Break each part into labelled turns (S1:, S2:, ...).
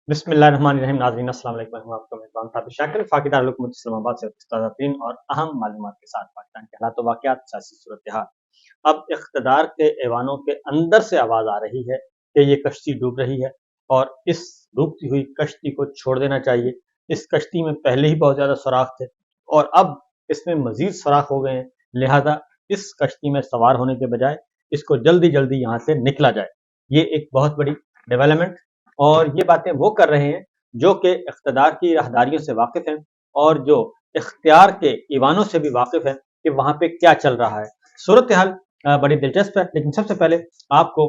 S1: बिस्मिल्लाहिर्रहमानिर्रहीम। नाज़रीन अस्सलाम वालेकुम। मैं हूं आपका मेज़बान थाबिर शाकिर। फाकिदार हुकूमत इस्लामाबाद से ताज़ा तरीन और अहम मालूमात के साथ पाकिस्तान के हालात व वाक़यात, सियासी सूरत हाल। अब इक़्तिदार के ऐवानों के अंदर से आवाज़ आ रही है कि ये कश्ती डूब रही है और इस डूबती हुई कश्ती को छोड़ देना चाहिए। इस कश्ती में पहले ही बहुत ज़्यादा सुराख थे और अब इसमें मज़ीद सुराख हो गए हैं, लिहाजा इस कश्ती में सवार होने के बजाय इसको जल्दी जल्दी यहाँ से निकला जाए। ये एक बहुत बड़ी डेवलपमेंट और ये बातें वो कर रहे हैं जो कि इक़्तिदार की राहदारियों से वाकिफ़ हैं और जो इख्तियार के ईवानों से भी वाकिफ़ हैं कि वहाँ पे क्या चल रहा है। सूरत हाल बड़ी दिलचस्प है, लेकिन सबसे पहले आपको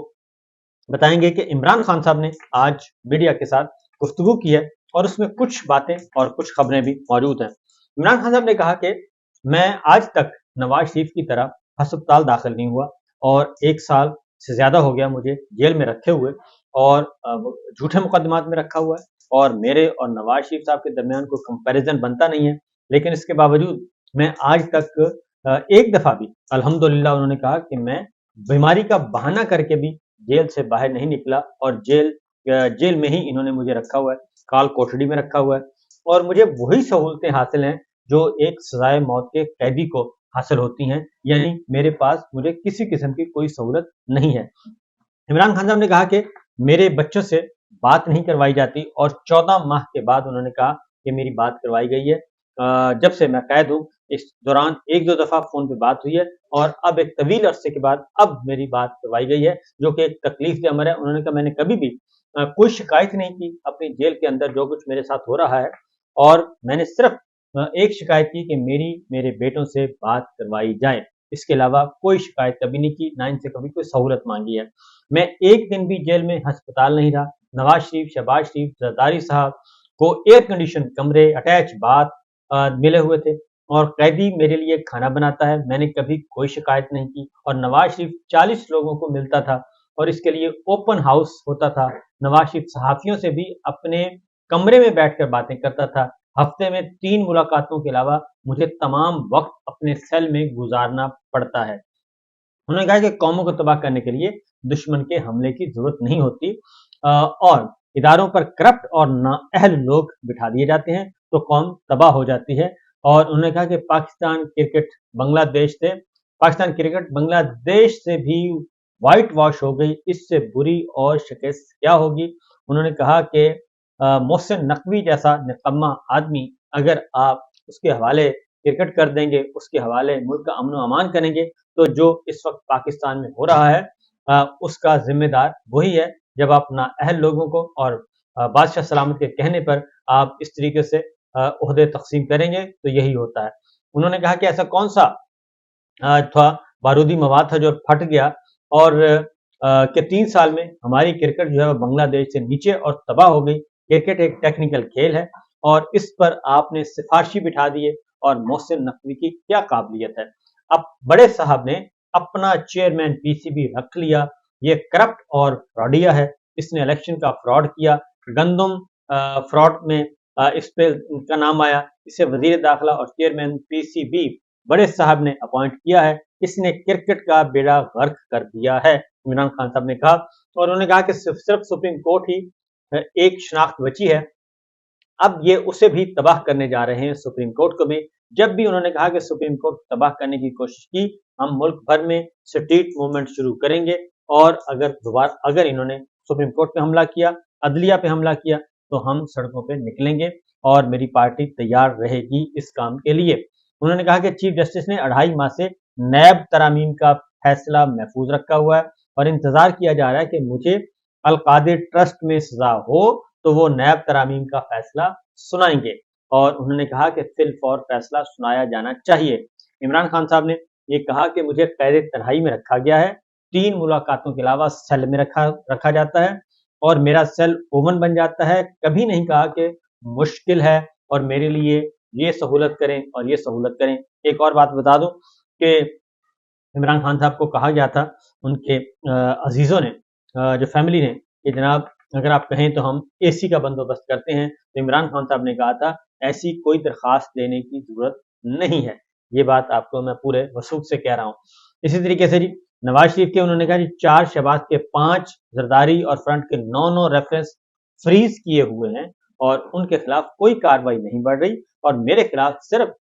S1: बताएंगे कि इमरान खान साहब ने आज मीडिया के साथ गुफ्तगू की है और उसमें कुछ बातें और कुछ खबरें भी मौजूद हैं। इमरान खान साहब ने कहा कि मैं आज तक नवाज शरीफ की तरह अस्पताल दाखिल नहीं हुआ और 1 साल से ज़्यादा हो गया मुझे जेल में रखे हुए और झूठे मुकदमात में रखा हुआ है और मेरे और नवाज शरीफ साहब के दरमियान कोई कंपैरिजन बनता नहीं है। लेकिन इसके बावजूद मैं आज तक एक दफ़ा भी, अल्हम्दुलिल्लाह, उन्होंने कहा कि मैं बीमारी का बहाना करके भी जेल से बाहर नहीं निकला और जेल में ही इन्होंने मुझे रखा हुआ है, काल कोठड़ी में रखा हुआ है और मुझे वही सहूलतें हासिल हैं जो एक सजाए मौत के कैदी को हासिल होती हैं, यानी मेरे पास मुझे किसी किस्म की कोई सहूलत नहीं है। इमरान खान साहब ने कहा कि मेरे बच्चों से बात नहीं करवाई जाती और 14 माह के बाद उन्होंने कहा कि मेरी बात करवाई गई है। जब से मैं कैद हूँ इस दौरान 1-2 दफ़ा फ़ोन पे बात हुई है और अब एक तवील अरसे के बाद अब मेरी बात करवाई गई है, जो कि एक तकलीफ के अमर है। उन्होंने कहा मैंने कभी भी कोई शिकायत नहीं की अपनी जेल के अंदर जो कुछ मेरे साथ हो रहा है और मैंने सिर्फ एक शिकायत की कि मेरे बेटों से बात करवाई जाए। इसके अलावा कोई शिकायत कभी नहीं की, ना इनसे कभी कोई सहूलत मांगी है। मैं एक दिन भी जेल में अस्पताल नहीं रहा। नवाज शरीफ, शहबाज शरीफ, जरदारी साहब को एयर कंडीशन कमरे, अटैच बाथ मिले हुए थे और कैदी मेरे लिए खाना बनाता है। मैंने कभी कोई शिकायत नहीं की और नवाज शरीफ 40 लोगों को मिलता था और इसके लिए ओपन हाउस होता था। नवाज शरीफ सहाफ़ियों से भी अपने कमरे में बैठकर बातें करता था। हफ्ते में 3 मुलाकातों के अलावा मुझे तमाम वक्त अपने सेल में गुजारना पड़ता है। उन्होंने कहा कि कौमों को तबाह करने के लिए दुश्मन के हमले की जरूरत नहीं होती और इदारों पर करप्ट और नाअहल लोग बिठा दिए जाते हैं तो कौम तबाह हो जाती है। और उन्होंने कहा कि पाकिस्तान क्रिकेट बांग्लादेश से भी वाइट वॉश हो गई, इससे बुरी और शिकस्त क्या होगी। उन्होंने कहा कि मोहसिन नकवी जैसा निकम्मा आदमी अगर आप उसके हवाले क्रिकेट कर देंगे, उसके हवाले मुल्क का अमन अमान करेंगे, तो जो इस वक्त पाकिस्तान में हो रहा है उसका जिम्मेदार वही है। जब आप नाअहल लोगों को और बादशाह सलामत के कहने पर आप इस तरीके से ओहदे तकसीम करेंगे तो यही होता है। उन्होंने कहा कि ऐसा कौन सा था बारूदी मवाद था जो फट गया और कि 3 साल में हमारी क्रिकेट जो है वो बांग्लादेश से नीचे और तबाह हो गई। क्रिकेट एक टेक्निकल खेल है और इस पर आपने सिफारशी बिठा दिए और मोहसिन नकवी की क्या काबिलियत है। अब बड़े साहब ने अपना चेयरमैन पीसीबी रख लिया, ये करप्ट और फ्रॉडिया है, इसने इलेक्शन का फ्रॉड किया। गंदम फ्रॉड में इस पे इनका नाम आया, इसे वजीर दाखिला और चेयरमैन पीसीबी बड़े साहब ने अपॉइंट किया है। इसने क्रिकेट का बेड़ा गर्क कर दिया है, इमरान खान साहब ने कहा। और उन्होंने कहा कि सिर्फ सुप्रीम कोर्ट ही एक शनाख्त बची है, अब ये उसे भी तबाह करने जा रहे हैं, सुप्रीम कोर्ट को भी। जब भी उन्होंने कहा कि सुप्रीम कोर्ट तबाह करने की कोशिश की, हम मुल्क भर में स्ट्रीट मूवमेंट शुरू करेंगे और अगर इन्होंने सुप्रीम कोर्ट पे हमला किया, अदलिया पे हमला किया, तो हम सड़कों पे निकलेंगे और मेरी पार्टी तैयार रहेगी इस काम के लिए। उन्होंने कहा कि चीफ जस्टिस ने 2.5 माह से नैब तरामीम का फैसला महफूज रखा हुआ है और इंतजार किया जा रहा है कि मुझे अलकादिर ट्रस्ट में सजा हो तो वो नैब तरामीम का फैसला सुनाएंगे और उन्होंने कहा कि फिल फौर फैसला सुनाया जाना चाहिए। इमरान खान साहब ने ये कहा कि मुझे कैद तन्हाई में रखा गया है, 3 मुलाकातों के अलावा सेल में रखा जाता है और मेरा सेल ओवन बन जाता है। कभी नहीं कहा कि मुश्किल है और मेरे लिए ये सहूलत करें और ये सहूलत करें। एक और बात बता दूं कि इमरान खान साहब को कहा गया था उनके अजीज़ों ने, जो फैमिली ने, कि जनाब अगर आप कहें तो हम एसी का बंदोबस्त करते हैं। तो इमरान खान साहब ने कहा था ऐसी कोई दरख्वास्त देने की जरूरत नहीं है। ये बात आपको मैं पूरे वसूख से कह रहा हूँ। इसी तरीके से जी नवाज शरीफ के उन्होंने कहा जी 4 शहबाज के 5, जरदारी और फ्रंट के 9 रेफरेंस फ्रीज किए हुए हैं और उनके खिलाफ कोई कार्रवाई नहीं बढ़ रही और मेरे खिलाफ सिर्फ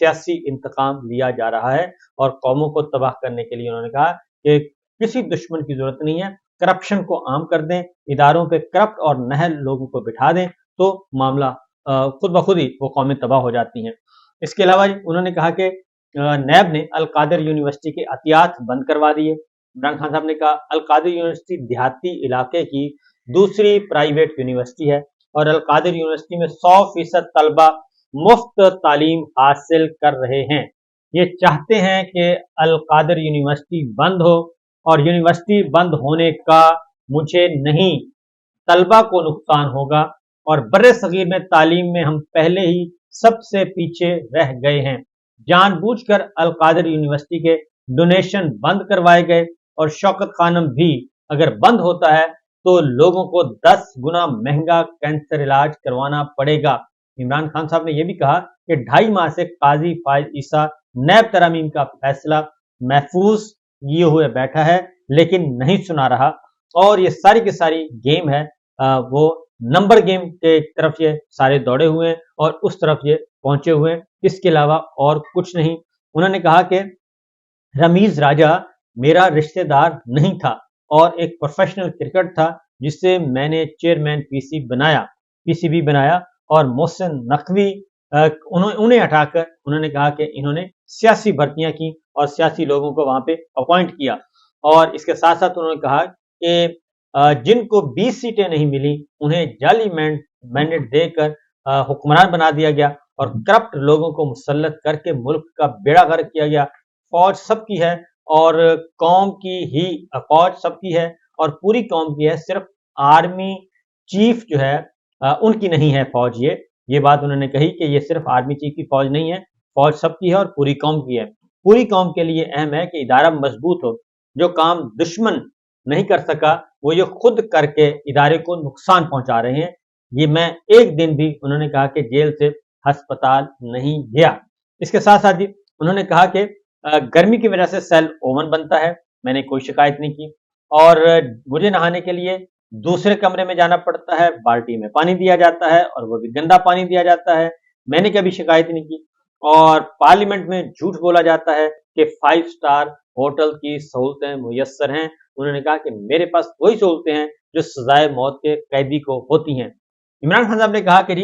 S1: सियासी इंतकाम लिया जा रहा है और कौमों को तबाह करने के लिए उन्होंने कहा कि किसी दुश्मन की जरूरत नहीं है, करप्शन को आम कर दें, इदारों पे करप्ट और नहल लोगों को बिठा दें तो मामला खुद ब खुद ही वो कौमें तबाह हो जाती हैं। इसके अलावा उन्होंने कहा कि नैब ने अल कादिर यूनिवर्सिटी के अतियात बंद करवा दिए। इमरान खान साहब ने कहा अल कादिर यूनिवर्सिटी देहाती इलाके की दूसरी प्राइवेट यूनिवर्सिटी है और अल कादिर यूनिवर्सिटी में 100% तलबा मुफ्त तालीम हासिल कर रहे हैं। ये चाहते हैं कि अल कादिर यूनिवर्सिटी बंद हो और यूनिवर्सिटी बंद होने का मुझे नहीं, तलबा को नुकसान होगा और बर्रे सगीर में तालीम में हम पहले ही सबसे पीछे रह गए हैं। जानबूझकर अल कादिर यूनिवर्सिटी के डोनेशन बंद करवाए गए और शौकत खानम भी अगर बंद होता है तो लोगों को 10 गुना महंगा कैंसर इलाज करवाना पड़ेगा। इमरान खान साहब ने यह भी कहा कि 2.5 माह से काजी फाइज ईसा नैब तरामीम का फैसला महफूज किए हुए बैठा है लेकिन नहीं सुना रहा और ये सारी की सारी गेम है, वो नंबर गेम के तरफ ये सारे दौड़े हुए हैं और उस तरफ ये पहुंचे हुए हैं, इसके अलावा और कुछ नहीं। उन्होंने कहा कि रमीज राजा मेरा रिश्तेदार नहीं था और एक प्रोफेशनल क्रिकेट था जिससे मैंने चेयरमैन पीसीबी बनाया और मोहसिन नकवी उन्हें हटाकर उन्होंने कहा कि इन्होंने सियासी भर्तियां की और सियासी लोगों को वहां पे अपॉइंट किया और इसके साथ साथ उन्होंने कहा कि जिनको 20 सीटें नहीं मिली उन्हें जाली मैंडेट देकर हुक्मरान बना दिया गया और करप्ट लोगों को मुसल्लत करके मुल्क का बेड़ा गर्क किया गया। फौज सबकी है और कौम की ही, फौज सबकी है और पूरी कौम की है, सिर्फ आर्मी चीफ जो है उनकी नहीं है फौज। ये बात उन्होंने कही कि ये सिर्फ आर्मी चीफ की फौज नहीं है, फौज सबकी है और पूरी कौम की है। पूरी कौम के लिए अहम है कि इदारा मजबूत हो, जो काम दुश्मन नहीं कर सका वो ये खुद करके इदारे को नुकसान पहुंचा रहे हैं। ये मैं एक दिन भी, उन्होंने कहा कि जेल से अस्पताल नहीं गया। इसके साथ साथ ही उन्होंने कहा कि गर्मी की वजह से सेल ओवन बनता है, मैंने कोई शिकायत नहीं की और मुझे नहाने के लिए दूसरे कमरे में जाना पड़ता है, बाल्टी में पानी दिया जाता है और वो भी गंदा पानी दिया जाता है, मैंने कभी शिकायत नहीं की। और पार्लियामेंट में झूठ बोला जाता है कि 5 स्टार होटल की सहूलतें मुयस्सर हैं। उन्होंने कहा कि मेरे पास वही सहूलतें हैं जो सजाए मौत के कैदी को होती हैं। इमरान खान साहब ने कहा कि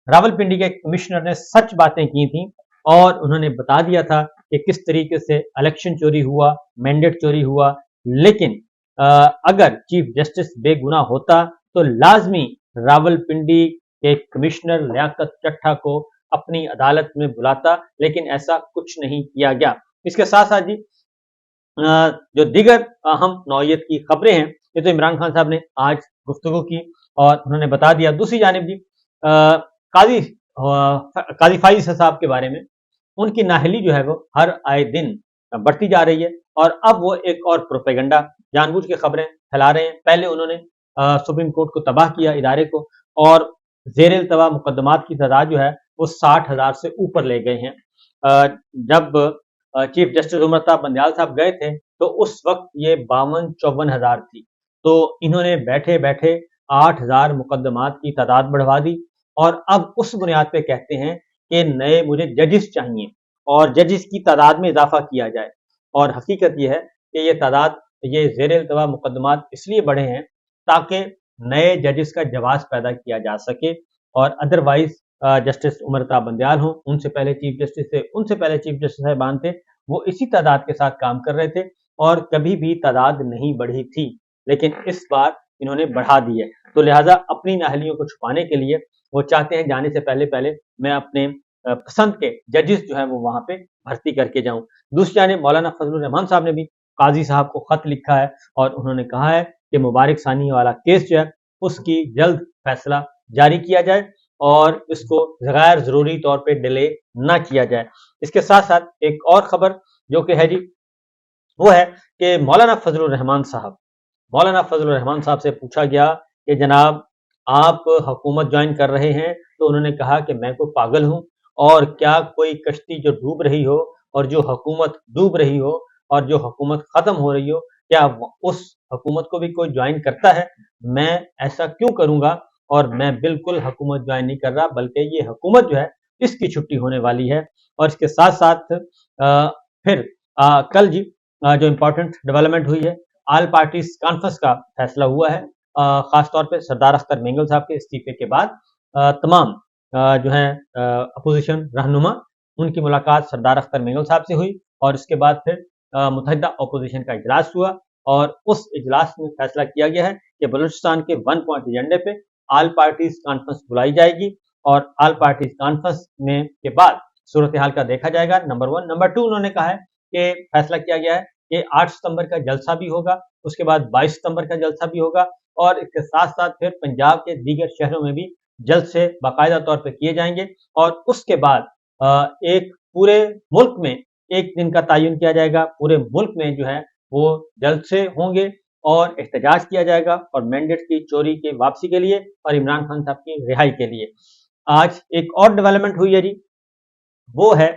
S1: रावलपिंडी के कमिश्नर ने सच बातें की थी और उन्होंने बता दिया था कि किस तरीके से इलेक्शन चोरी हुआ, मैंडेट चोरी हुआ, लेकिन अगर चीफ जस्टिस बेगुनाह होता तो लाजमी रावलपिंडी के कमिश्नर लियाकत चट्टा को अपनी अदालत में बुलाता, लेकिन ऐसा कुछ नहीं किया गया। इसके साथ साथ जी जो दीगर अहम नौयत की खबरें हैं ये तो इमरान खान साहब ने आज गुफ्तगू की और उन्होंने बता दिया। दूसरी जानिब जी काजी फाइज साहब के बारे में, उनकी नाहली जो है वो हर आए दिन बढ़ती जा रही है और अब वो एक और प्रोपेगेंडा जानबूझ के खबरें फैला रहे हैं। पहले उन्होंने सुप्रीम कोर्ट को तबाह किया, इदारे को, और जेर इल्तवा मुकदमात की तादाद जो है वो 60,000 से ऊपर ले गए हैं। जब चीफ जस्टिस उमरता बंदयाल साहब गए थे तो उस वक्त ये 52-54 हजार थी, तो इन्होंने बैठे बैठे 8,000 मुकदमात की तादाद बढ़वा दी और अब उस बुनियाद पे कहते हैं कि नए मुझे जजिस चाहिए और जजिस की तादाद में इजाफा किया जाए। और हकीकत यह है कि ये तादाद, ये जेर इल्तवा मुकदमात इसलिए बढ़े हैं ताकि नए जजिस का जवाब पैदा किया जा सके और अदरवाइज जस्टिस उमरता बंदयाल हो, उनसे पहले चीफ जस्टिस थे, उनसे पहले चीफ जस्टिस साहिबान थे, वो इसी तादाद के साथ काम कर रहे थे और कभी भी तादाद नहीं बढ़ी थी, लेकिन इस बार इन्होंने बढ़ा दी है। तो लिहाजा अपनी नाहलियों को छुपाने के लिए वो चाहते हैं जाने से पहले पहले मैं अपने पसंद के जजिस जो है वो वहां पे भर्ती करके जाऊं। दूसरी जानिब मौलाना फजलुर रहमान साहब ने भी काजी साहब को खत लिखा है और उन्होंने कहा है कि मुबारक सानी वाला केस जो है उसकी जल्द फैसला जारी किया जाए और इसको गैर जरूरी तौर पे डिले ना किया जाए। इसके साथ साथ एक और खबर जो कि है जी, वो है कि मौलाना फजलुर रहमान साहब से पूछा गया कि जनाब आप हुकूमत ज्वाइन कर रहे हैं, तो उन्होंने कहा कि मैं कोई पागल हूं और क्या कोई कश्ती जो डूब रही हो और जो हुकूमत डूब रही हो और जो हुकूमत खत्म हो रही हो, क्या उस हुकूमत को भी कोई ज्वाइन करता है? मैं ऐसा क्यों करूंगा اور میں بالکل حکومت جوائن نہیں کر رہا، بلکہ یہ حکومت جو ہے اس کی چھٹی ہونے والی ہے۔ اور اس کے ساتھ ساتھ پھر کل جی جو امپورٹنٹ ڈیولپمنٹ ہوئی ہے، آل پارٹیز کانفرنس کا فیصلہ ہوا ہے، خاص طور پہ سردار اختر مینگل صاحب کے استعفے کے بعد تمام جو ہیں اپوزیشن رہنما ان کی ملاقات سردار اختر مینگل صاحب سے ہوئی، اور اس کے بعد پھر متحدہ اپوزیشن کا اجلاس ہوا، اور اس اجلاس میں فیصلہ کیا گیا ہے کہ بلوچستان کے 1 پوائنٹ ایجنڈے پہ آل پارٹیز کانفرنس بلائی جائے گی، اور آل پارٹیز کانفرنس میں کے بعد صورتحال کا دیکھا جائے گا، نمبر 1۔ نمبر 2، انہوں نے کہا ہے کہ فیصلہ کیا گیا ہے کہ 8 ستمبر کا جلسہ بھی ہوگا، اس کے بعد 22 ستمبر کا جلسہ بھی ہوگا، اور اس کے ساتھ ساتھ پھر پنجاب کے دیگر شہروں میں بھی جلد سے باقاعدہ طور پہ کیے جائیں گے، اور اس کے بعد ایک پورے ملک میں ایک دن کا تعین کیا جائے گا، پورے ملک میں جو ہے وہ جلد سے ہوں گے، اور احتجاج کیا جائے گا، اور مینڈیٹ کی چوری کے واپسی کے لیے اور عمران خان صاحب کی رہائی کے لیے۔ آج ایک اور ڈیولپمنٹ ہوئی ہے جی، وہ ہے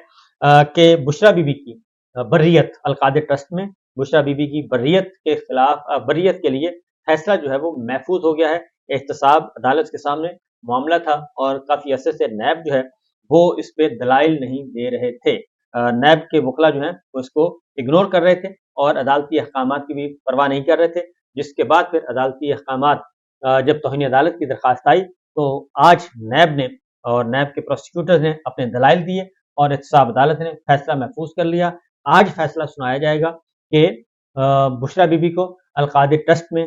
S1: کہ بشرا بی بی کی بریت القادر ٹرسٹ میں بشرا بی بی کی بریت کے خلاف بریت کے لیے فیصلہ جو ہے وہ محفوظ ہو گیا ہے۔ احتساب عدالت کے سامنے معاملہ تھا، اور کافی عرصے سے نیب جو ہے وہ اس پہ دلائل نہیں دے رہے تھے، نیب کے وکلا جو ہیں وہ اس کو اگنور کر رہے تھے اور عدالتی احکامات کی بھی پرواہ نہیں کر رہے تھے، جس کے بعد پھر عدالتی احکامات جب توہین عدالت کی درخواست آئی تو آج نیب نے اور نیب کے پروسیکیوٹرز نے اپنے دلائل دیے، اور احتساب عدالت نے فیصلہ محفوظ کر لیا۔ آج فیصلہ سنایا جائے گا کہ بشرا بی بی کو القادر ٹرسٹ میں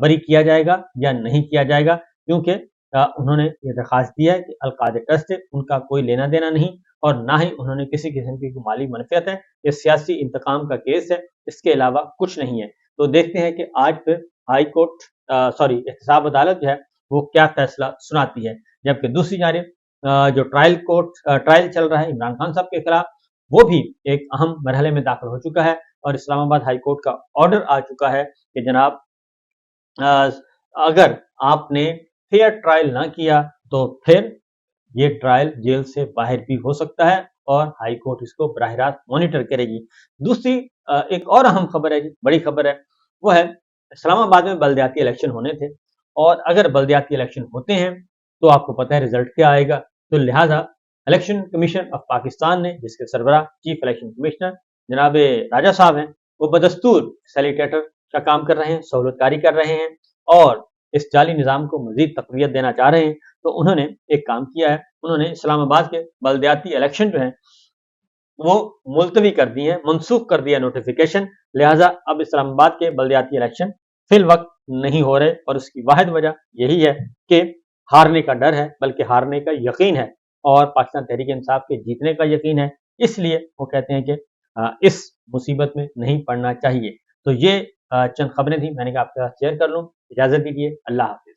S1: بری کیا جائے گا یا نہیں کیا جائے گا، کیونکہ انہوں نے یہ درخواست دیا ہے کہ القادر ٹرسٹ سے ان کا کوئی لینا دینا نہیں، اور نہ ہی انہوں نے کسی قسم کی مالی منفعت ہے، یہ سیاسی انتقام کا کیس ہے، اس کے علاوہ کچھ نہیں ہے۔ تو دیکھتے ہیں کہ آج پھر ہائی کورٹ احتساب عدالت جو ہے وہ کیا فیصلہ سناتی ہے، جبکہ دوسری جانب جو ٹرائل چل رہا ہے عمران خان صاحب کے خلاف، وہ بھی ایک اہم مرحلے میں داخل ہو چکا ہے، اور اسلام آباد ہائی کورٹ کا آرڈر آ چکا ہے کہ جناب اگر آپ نے فیئر ٹرائل نہ کیا تو پھر یہ ٹرائل جیل سے باہر بھی ہو سکتا ہے، اور ہائی کورٹ اس کو براہ راست مانیٹر کرے گی۔ دوسری ایک اور اہم خبر ہے جی، بڑی خبر ہے، وہ ہے اسلام آباد میں بلدیاتی الیکشن ہونے تھے، اور اگر بلدیاتی الیکشن ہوتے ہیں تو آپ کو پتہ ہے رزلٹ کیا آئے گا، تو لہٰذا الیکشن کمیشن آف پاکستان نے، جس کے سربراہ چیف الیکشن کمشنر جناب راجہ صاحب ہیں، وہ بدستور فیسیلیٹیٹر کا کام کر رہے ہیں، سہولت کاری کر رہے ہیں، اور اس جعلی نظام کو مزید تقویت دینا چاہ رہے ہیں۔ تو انہوں نے ایک کام کیا ہے، انہوں نے اسلام آباد کے بلدیاتی الیکشن جو ہیں وہ ملتوی کر دی ہیں، منسوخ کر دیا نوٹیفیکیشن، لہٰذا اب اسلام آباد کے بلدیاتی الیکشن فی الوقت نہیں ہو رہے، اور اس کی واحد وجہ یہی ہے کہ ہارنے کا ڈر ہے، بلکہ ہارنے کا یقین ہے، اور پاکستان تحریک انصاف کے جیتنے کا یقین ہے، اس لیے وہ کہتے ہیں کہ اس مصیبت میں نہیں پڑنا چاہیے۔ تو یہ چند خبریں تھیں، میں نے کہا آپ کے ساتھ شیئر کر لوں، اجازت دیجیے، اللہ حافظ۔